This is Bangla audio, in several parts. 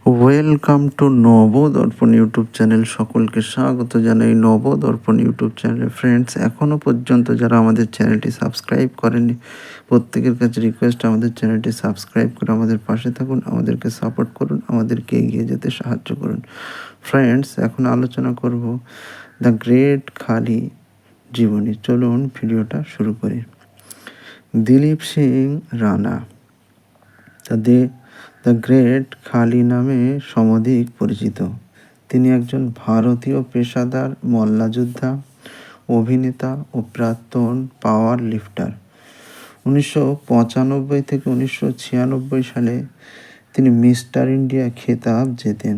Welcome to Nabadarpan YouTube channel. সকলকে স্বাগত জানাই নবদর্পণ ইউটিউব চ্যানেলে। ফ্রেন্ডস, এখনও পর্যন্ত যারা আমাদের চ্যানেলটি সাবস্ক্রাইব করেনি, প্রত্যেকের কাছে রিকোয়েস্ট, আমাদের চ্যানেলটি সাবস্ক্রাইব করে আমাদের পাশে থাকুন, আমাদেরকে সাপোর্ট করুন, আমাদেরকে এগিয়ে যেতে সাহায্য করুন। ফ্রেন্ডস, এখন আলোচনা করব দ্য গ্রেট খালি জীবনী। চলুন ভিডিওটা শুরু করি। দিলীপ সিং রানা দ্য গ্রেট খালি নামে সমধিক পরিচিত। তিনি একজন ভারতীয় পেশাদার মল্লযোদ্ধা, অভিনেতা ও প্রাক্তন পাওয়ার লিফটার। 1995 থেকে 1996 সালে তিনি মিস্টার ইন্ডিয়া খেতাব জেতেন।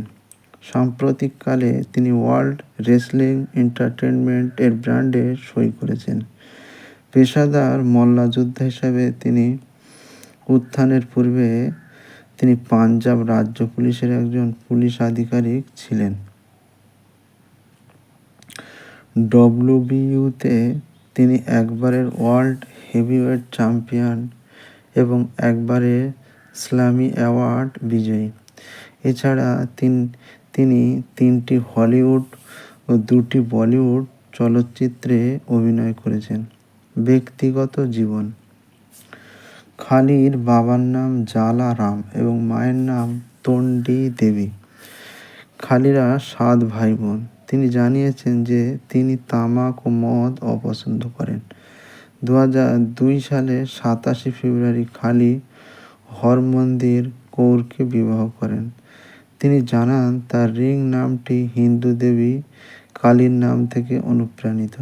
সাম্প্রতিককালে তিনি ওয়ার্ল্ড রেসলিং এন্টারটেনমেন্ট এর ব্র্যান্ডে সই করেছেন। পেশাদার মল্লযোদ্ধা হিসাবে তিনি উত্থানের পূর্বে তিনি পাঞ্জাব রাজ্য পুলিশের একজন পুলিশ আধিকারিক ছিলেন। ডব্লিউবিইউতে তিনি একবারের ওয়ার্ল্ড হেভিওয়েট চ্যাম্পিয়ন এবং একবারের স্ল্যামি অ্যাওয়ার্ড বিজয়ী। এছাড়া তিনি 3টি হলিউড ও 2টি বলিউড চলচ্চিত্রে অভিনয় করেছেন। ব্যক্তিগত জীবন: খালির বাবার নাম জালা রাম এবং মায়ের নাম তন্ডি দেবী। খালিরা 7 ভাই বোন। তিনি জানিয়েছেন যে তিনি তামাক ও মদ অপছন্দ করেন। 2002 সালে 27 ফেব্রুয়ারি খালি হরমন্দির কৌরকে বিবাহ করেন। তিনি জানান তার রিং নামটি হিন্দু দেবী কালীর নাম থেকে অনুপ্রাণিত।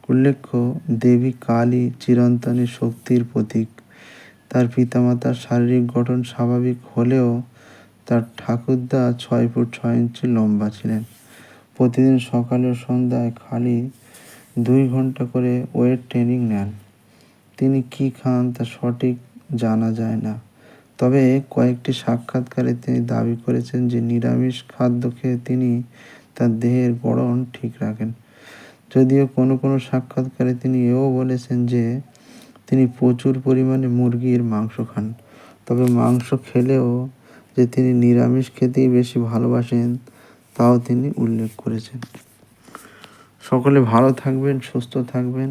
উল্লেখ্য, দেবী কালী চিরন্তনী শক্তির প্রতীক। তার পিতামাতার শারীরিক গঠন স্বাভাবিক হলেও তার ঠাকুরদা 6 ফুট 6 ইঞ্চি লম্বা ছিলেন। প্রতিদিন সকালে ও সন্ধ্যায় খালি 2 ঘন্টা করে ওয়েট ট্রেনিং নেন। তিনি কী খান তা সঠিক জানা যায় না, তবে কয়েকটি সাক্ষাৎকারে তিনি দাবি করেছেন যে নিরামিষ খাদ্য খেয়ে তিনি তার দেহের গড়ন ঠিক রাখেন। যদিও কোনো কোনো সাক্ষাৎকারে তিনি এও বলেছেন যে তিনি প্রচুর পরিমাণে মুরগির মাংস খান, তবে মাংস খেলেও যে তিনি নিরামিষ খেতেই বেশি ভালোবাসেন তাও তিনি উল্লেখ করেছেন। সকলে ভালো থাকবেন, সুস্থ থাকবেন,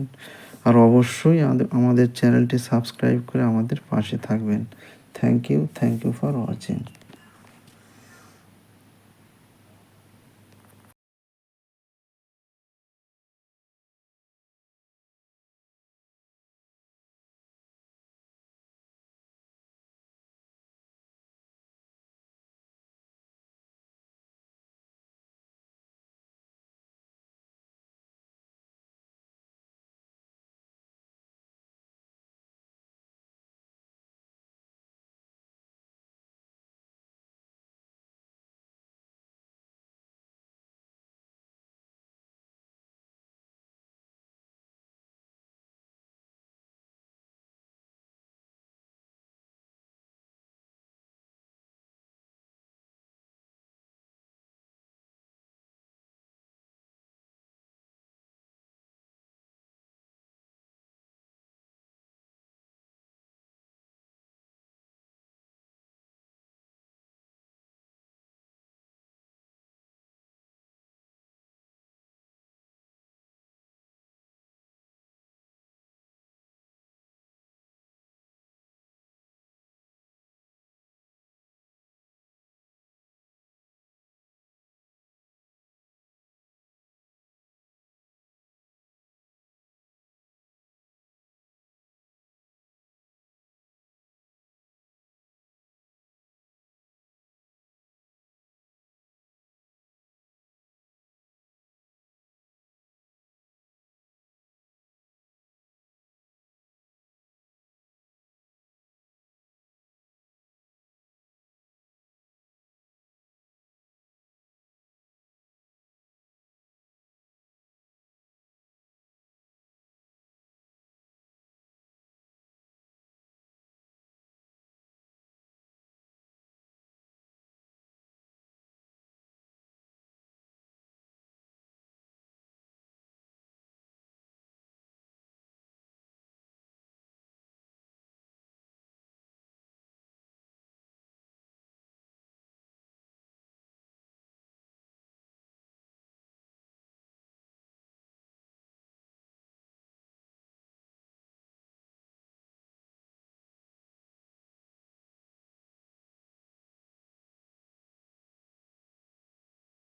আর অবশ্যই আমাদের চ্যানেলটি সাবস্ক্রাইব করে আমাদের পাশে থাকবেন। Thank you for watching.